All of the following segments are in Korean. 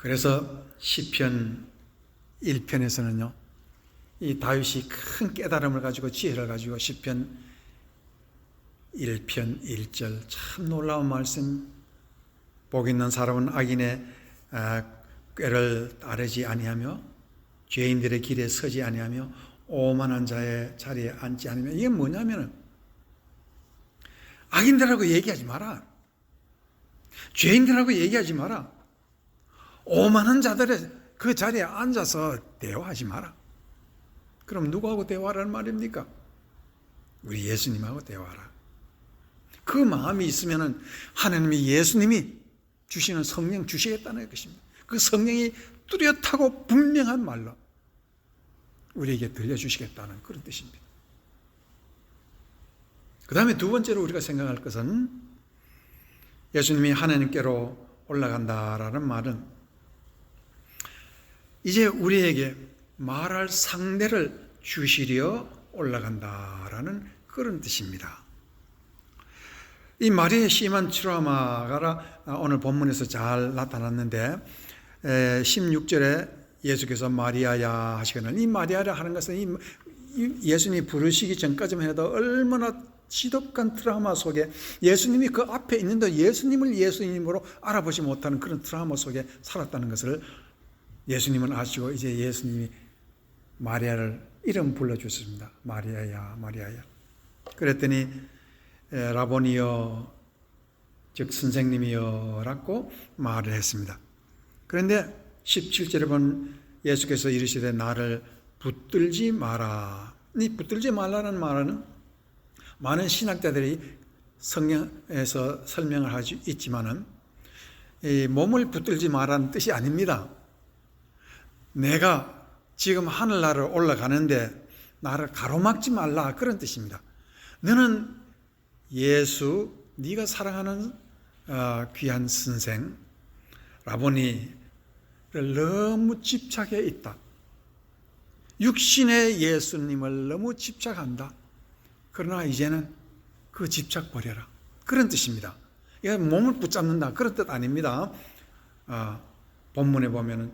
그래서 시편 1편에서는요, 이 다윗이 큰 깨달음을 가지고 지혜를 가지고 시편 1편 1절 참 놀라운 말씀. 복 있는 사람은 악인의 꾀를 따르지 아니하며 죄인들의 길에 서지 아니하며 오만한 자의 자리에 앉지 않으며, 이게 뭐냐면 악인들하고 얘기하지 마라, 죄인들하고 얘기하지 마라, 오만한 자들의 그 자리에 앉아서 대화하지 마라. 그럼 누구하고 대화하라는 말입니까? 우리 예수님하고 대화하라. 그 마음이 있으면 하나님이 예수님이 주시는 성령 주시겠다는 것입니다. 그 성령이 뚜렷하고 분명한 말로 우리에게 들려주시겠다는 그런 뜻입니다. 그 다음에 두 번째로 우리가 생각할 것은, 예수님이 하나님께로 올라간다라는 말은 이제 우리에게 말할 상대를 주시려 올라간다라는 그런 뜻입니다. 이 마리아의 심한 트라우마가 오늘 본문에서 잘 나타났는데, 16절에 예수께서 마리아야 하시거든, 이 마리아라 하는 것은 예수님이 부르시기 전까지만 해도 얼마나 지독한 트라우마 속에, 예수님이 그 앞에 있는데 예수님을 예수님으로 알아보지 못하는 그런 트라우마 속에 살았다는 것을 예수님은 아시고, 이제 예수님이 마리아를 이름 불러주셨습니다. 마리아야, 마리아야. 그랬더니 라보니여, 즉 선생님이여 라고 말을 했습니다. 그런데 17절에 보면 예수께서 이르시되 나를 붙들지 마라. 이 붙들지 말라는 말은 많은 신학자들이 성경에서 설명을 하고 있지만은 이 몸을 붙들지 마라는 뜻이 아닙니다. 내가 지금 하늘나라로 올라가는데 나를 가로막지 말라, 그런 뜻입니다. 너는 예수, 네가 사랑하는 귀한 선생 라보니를 너무 집착해 있다. 육신의 예수님을 너무 집착한다. 그러나 이제는 그 집착 버려라, 그런 뜻입니다. 이게 몸을 붙잡는다, 그런 뜻 아닙니다. 본문에 보면은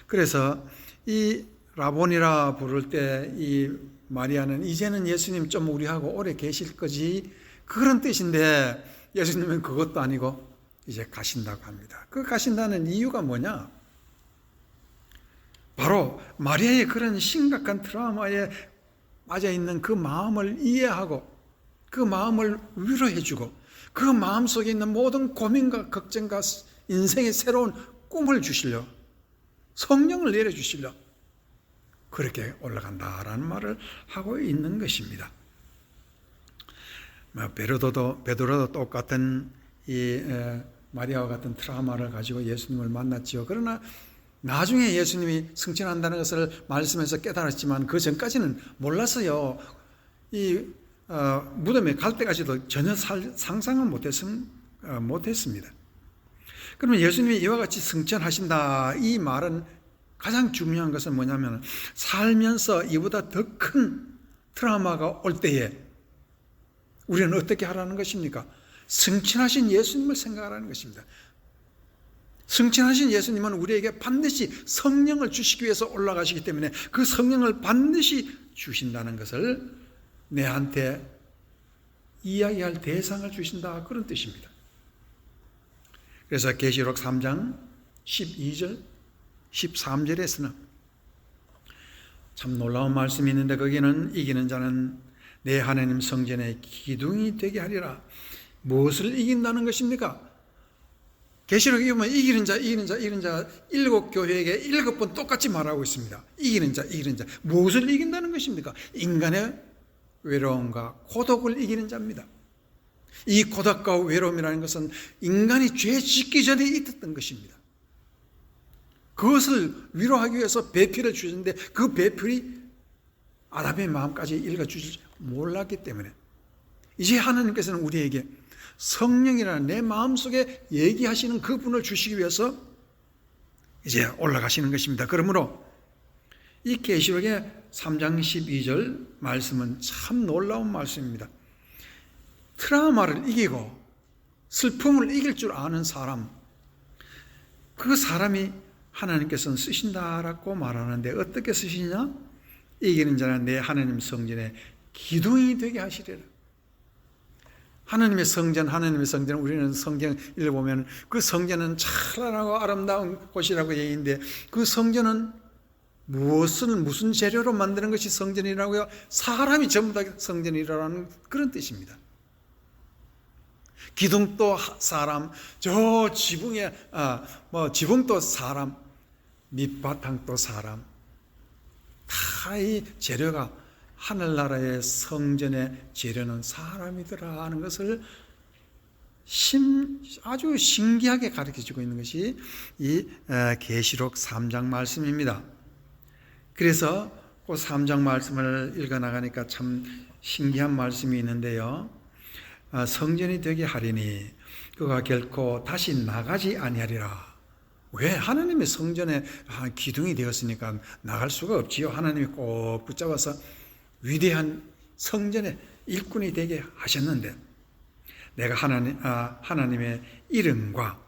그래서 이 라보니라 부를 때 이 마리아는 이제는 예수님 좀 우리하고 오래 계실 거지, 그런 뜻인데 예수님은 그것도 아니고 이제 가신다고 합니다. 그 가신다는 이유가 뭐냐? 바로 마리아의 그런 심각한 트라우마에 빠져 있는 그 마음을 이해하고 그 마음을 위로해주고 그 마음 속에 있는 모든 고민과 걱정과 인생의 새로운 꿈을 주시려, 성령을 내려주시려 그렇게 올라간다라는 말을 하고 있는 것입니다. 베드로도 똑같은 이 마리아와 같은 트라우마를 가지고 예수님을 만났지요. 그러나 나중에 예수님이 승천한다는 것을 말씀에서 깨달았지만 그 전까지는 몰랐어요. 이 무덤에 갈 때까지도 전혀 상상을 못했습니다. 그러면 예수님이 이와 같이 승천하신다, 이 말은 가장 중요한 것은 뭐냐면, 살면서 이보다 더 큰 트라우마가 올 때에 우리는 어떻게 하라는 것입니까? 승천하신 예수님을 생각하라는 것입니다. 승천하신 예수님은 우리에게 반드시 성령을 주시기 위해서 올라가시기 때문에 그 성령을 반드시 주신다는 것을 내한테 이야기할 대상을 주신다, 그런 뜻입니다. 그래서 계시록 3장 12절 13절에서는 참 놀라운 말씀이 있는데, 거기는 이기는 자는 내 하나님 성전의 기둥이 되게 하리라. 무엇을 이긴다는 것입니까? 계시록에 보면 이기는 자 7교회에게 7번 똑같이 말하고 있습니다. 이기는 자. 무엇을 이긴다는 것입니까? 인간의 외로움과 고독을 이기는 자입니다. 이 고독과 외로움이라는 것은 인간이 죄 짓기 전에 있었던 것입니다. 그것을 위로하기 위해서 배필을 주셨는데 그 배필이 아담의 마음까지 읽어주실 몰랐기 때문에 이제 하나님께서는 우리에게 성령이라는 내 마음속에 얘기하시는 그분을 주시기 위해서 이제 올라가시는 것입니다. 그러므로 이 계시록의 3장 12절 말씀은 참 놀라운 말씀입니다. 트라우마를 이기고 슬픔을 이길 줄 아는 사람, 그 그 사람이 하나님께서는 쓰신다라고 말하는데 어떻게 쓰시냐? 이기는 자는 내 하나님 성전에 기둥이 되게 하시리라. 하나님의 성전 우리는 성경 읽어보면 그 성전은 찬란하고 아름다운 곳이라고 얘기인데 그 성전은 무슨 재료로 만드는 것이 성전이라고요? 사람이 전부 다 성전이라는 그런 뜻입니다. 기둥도 사람, 저 지붕에 지붕도 사람, 밑바탕도 사람, 다 이 재료가 하늘나라의 성전의 재료는 사람이더라 하는 것을 아주 신기하게 가르쳐주고 있는 것이 이 계시록 3장 말씀입니다. 그래서 그 3장 말씀을 읽어나가니까 참 신기한 말씀이 있는데요. 성전이 되게 하리니 그가 결코 다시 나가지 아니하리라. 왜? 하나님의 성전에 기둥이 되었으니까 나갈 수가 없지요. 하나님이 꼭 붙잡아서 위대한 성전의 일꾼이 되게 하셨는데 내가 하나님의 이름과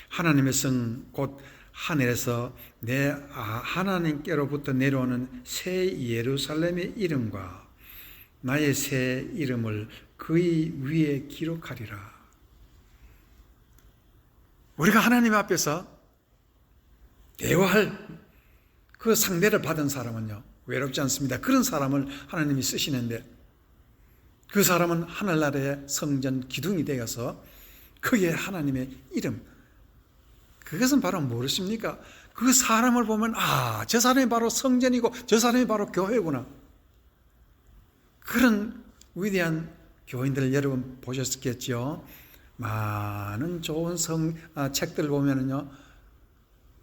하나님의 성 곧 하늘에서 내 하나님께로부터 내려오는 새 예루살렘의 이름과 나의 새 이름을 그의 위에 기록하리라. 우리가 하나님 앞에서 대화할 그 상대를 받은 사람은요 외롭지 않습니다. 그런 사람을 하나님이 쓰시는데 그 사람은 하늘나라의 성전 기둥이 되어서 그의 하나님의 이름, 그것은 바로 무엇입니까? 그 사람을 보면 저 사람이 바로 성전이고 저 사람이 바로 교회구나. 그런 위대한 교인들을 여러분 보셨겠죠. 많은 좋은 책들을 보면은요,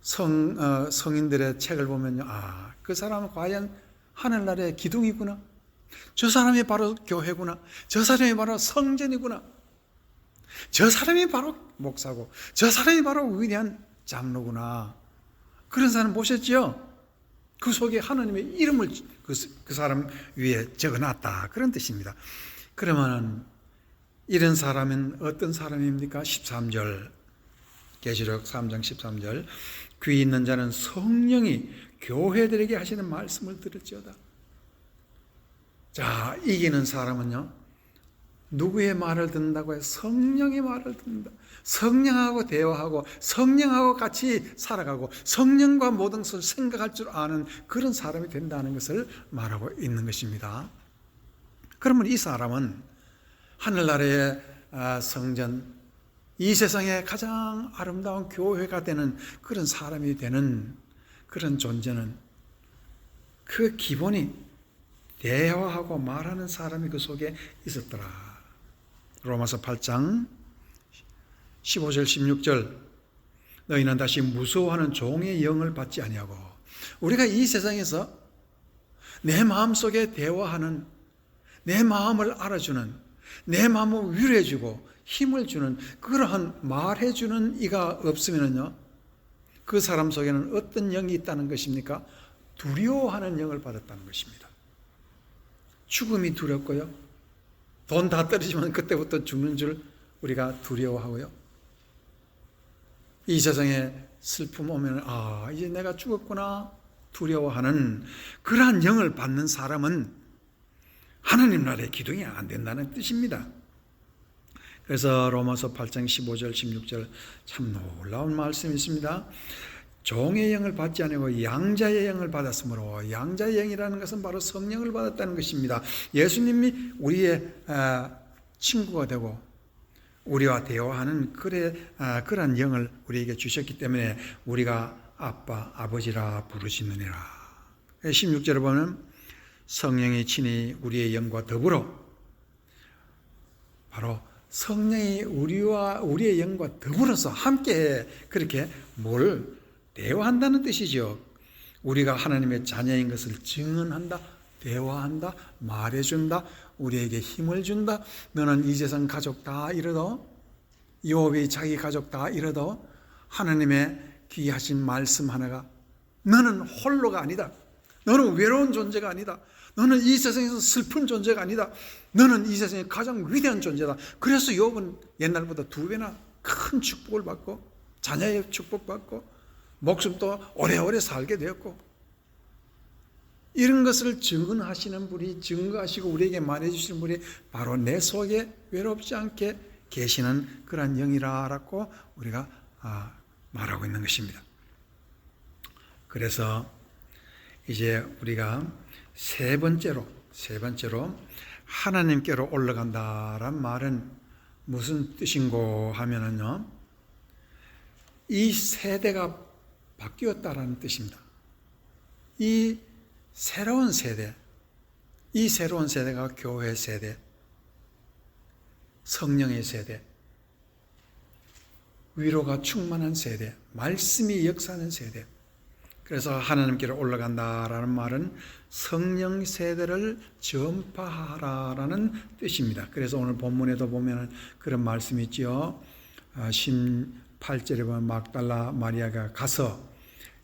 성인들의 책을 보면요, 그 사람은 과연 하늘나라의 기둥이구나. 저 사람이 바로 교회구나. 저 사람이 바로 성전이구나. 저 사람이 바로 목사고, 저 사람이 바로 위대한 장로구나. 그런 사람 보셨죠? 그 속에 하나님의 이름을 그 사람 위에 적어놨다. 그런 뜻입니다. 그러면 이런 사람은 어떤 사람입니까? 13절, 계시록 3장 13절. 귀 있는 자는 성령이 교회들에게 하시는 말씀을 들을지어다. 자, 이기는 사람은요, 누구의 말을 듣는다고 해요? 성령의 말을 듣는다. 성령하고 대화하고 성령하고 같이 살아가고 성령과 모든 것을 생각할 줄 아는 그런 사람이 된다는 것을 말하고 있는 것입니다. 그러면 이 사람은 하늘나라의 성전, 이 세상에 가장 아름다운 교회가 되는 그런 사람이 되는 그런 존재는 그 기본이 대화하고 말하는 사람이 그 속에 있었더라. 로마서 8장 15절 16절. 너희는 다시 무서워하는 종의 영을 받지 아니하고. 우리가 이 세상에서 내 마음속에 대화하는, 내 마음을 알아주는, 내 마음을 위로해주고 힘을 주는 그러한 말해주는 이가 없으면요, 그 사람 속에는 어떤 영이 있다는 것입니까? 두려워하는 영을 받았다는 것입니다. 죽음이 두렵고요, 돈 다 떨어지면 그때부터 죽는 줄 우리가 두려워하고요, 이 세상에 슬픔 오면 이제 내가 죽었구나 두려워하는 그러한 영을 받는 사람은 하나님 나라의 기둥이 안 된다는 뜻입니다. 그래서 로마서 8장 15절 16절 참 놀라운 말씀이 있습니다. 종의 영을 받지 아니고 양자의 영을 받았으므로, 양자의 영이라는 것은 바로 성령을 받았다는 것입니다. 예수님이 우리의 친구가 되고 우리와 대화하는 그러한 영을 우리에게 주셨기 때문에 우리가 아빠, 아버지라 부르시느니라. 16절에 보면 성령이 친히 우리의 영과 더불어, 바로 성령이 우리의 영과 더불어서 함께 그렇게 뭘 대화한다는 뜻이죠. 우리가 하나님의 자녀인 것을 증언한다, 대화한다, 말해준다, 우리에게 힘을 준다. 너는 이 세상 가족 다 이러도, 요업이 자기 가족 다 이러도 하나님의 귀하신 말씀 하나가, 너는 홀로가 아니다. 너는 외로운 존재가 아니다. 너는 이 세상에서 슬픈 존재가 아니다. 너는 이 세상의 가장 위대한 존재다. 그래서 욥은 옛날보다 2배나 큰 축복을 받고 자녀의 축복받고 목숨도 오래오래 살게 되었고, 이런 것을 증언하시는 분이, 증거하시고 우리에게 말해주시는 분이 바로 내 속에 외롭지 않게 계시는 그런 영이라고 우리가 말하고 있는 것입니다. 그래서 이제 우리가 세 번째로 하나님께로 올라간다란 말은 무슨 뜻인고 하면은요, 이 세대가 바뀌었다라는 뜻입니다. 이 새로운 세대가 교회 세대, 성령의 세대, 위로가 충만한 세대, 말씀이 역사하는 세대. 그래서 하나님께로 올라간다라는 말은 성령 세대를 전파하라라는 뜻입니다. 그래서 오늘 본문에도 보면 그런 말씀이 있죠. 18절에 보면 막달라 마리아가 가서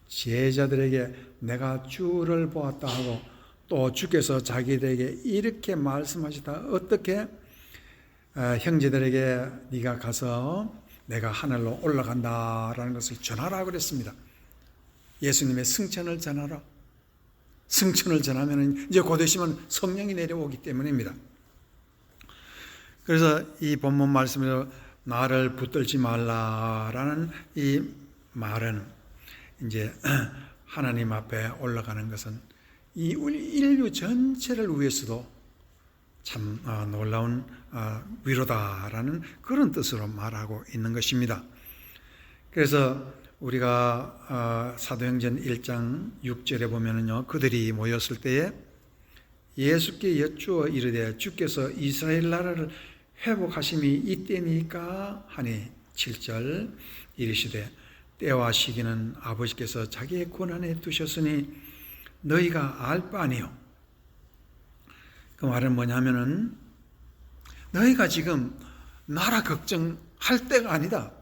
제자들에게 내가 주를 보았다 하고, 또 주께서 자기들에게 이렇게 말씀하시다. 어떻게? 형제들에게 네가 가서 내가 하늘로 올라간다라는 것을 전하라 그랬습니다. 예수님의 승천을 전하라. 승천을 전하면 이제 곧 있으면 성령이 내려오기 때문입니다. 그래서 이 본문 말씀으로 나를 붙들지 말라라는 이 말은 이제 하나님 앞에 올라가는 것은 이 인류 전체를 위해서도 참 놀라운 위로다라는 그런 뜻으로 말하고 있는 것입니다. 그래서 우리가 사도행전 1장 6절에 보면은요, 그들이 모였을 때에 예수께 여쭈어 이르되 주께서 이스라엘 나라를 회복하심이 이때니까 하니 7절 이르시되 때와 시기는 아버지께서 자기의 권한에 두셨으니 너희가 알 바 아니요. 그 말은 뭐냐면은 너희가 지금 나라 걱정할 때가 아니다.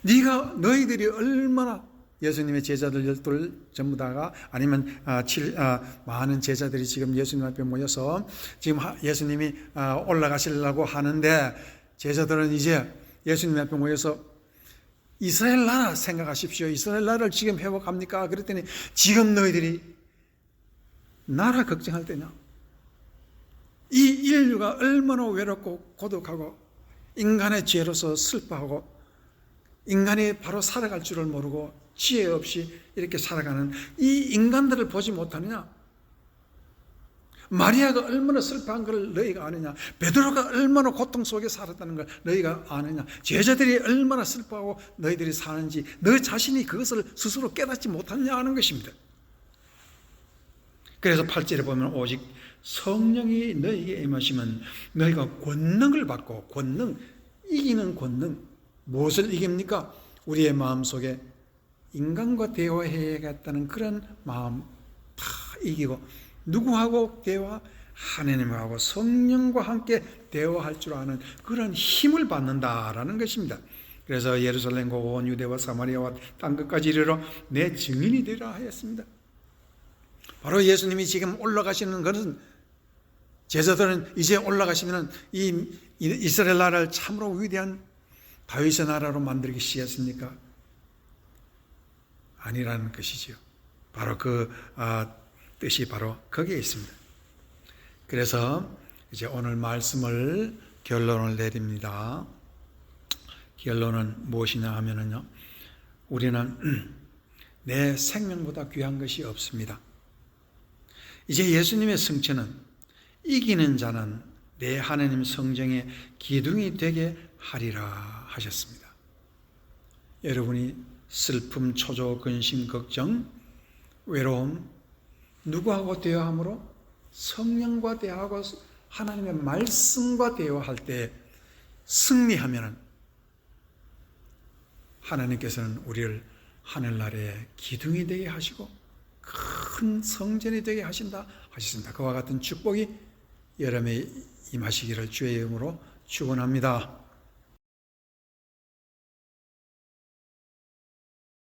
너희들이 얼마나 예수님의 제자들 12 전부 다가 아니면 많은 제자들이 지금 예수님 앞에 모여서 지금 예수님이 올라가시려고 하는데, 제자들은 이제 예수님 앞에 모여서 이스라엘 나라 생각하십시오. 이스라엘 나라를 지금 회복합니까? 그랬더니 지금 너희들이 나라 걱정할 때냐? 이 인류가 얼마나 외롭고 고독하고 인간의 죄로서 슬퍼하고 인간이 바로 살아갈 줄을 모르고 지혜 없이 이렇게 살아가는 이 인간들을 보지 못하느냐? 마리아가 얼마나 슬퍼한 걸 너희가 아느냐? 베드로가 얼마나 고통 속에 살았다는 걸 너희가 아느냐? 제자들이 얼마나 슬퍼하고 너희들이 사는지 너 자신이 그것을 스스로 깨닫지 못하느냐 하는 것입니다. 그래서 8절에 보면 오직 성령이 너희에게 임하시면 너희가 권능을 받고, 권능, 이기는 권능, 무엇을 이깁니까? 우리의 마음속에 인간과 대화해야겠다는 그런 마음 다 이기고, 누구하고 대화? 하나님하고 성령과 함께 대화할 줄 아는 그런 힘을 받는다라는 것입니다. 그래서 예루살렘과 온 유대와 사마리아와 땅 끝까지 이르러 내 증인이 되리라 하였습니다. 바로 예수님이 지금 올라가시는 것은, 제자들은 이제 올라가시면 이 이스라엘 나라를 참으로 위대한 다윗의 나라로 만들기 시작했습니까? 아니라는 것이지요. 바로 그 뜻이 바로 거기에 있습니다. 그래서 이제 오늘 말씀을 결론을 내립니다. 결론은 무엇이냐 하면은요, 우리는 내 생명보다 귀한 것이 없습니다. 이제 예수님의 승천은 이기는 자는 내 하나님 성정의 기둥이 되게 하리라 하셨습니다. 여러분이 슬픔, 초조, 근심, 걱정, 외로움, 누구하고 대화함으로? 성령과 대화하고 하나님의 말씀과 대화할 때 승리하면 하나님께서는 우리를 하늘나라의 기둥이 되게 하시고 큰 성전이 되게 하신다 하셨습니다. 그와 같은 축복이 여러분에 임하시기를 주의 이름으로 축원합니다.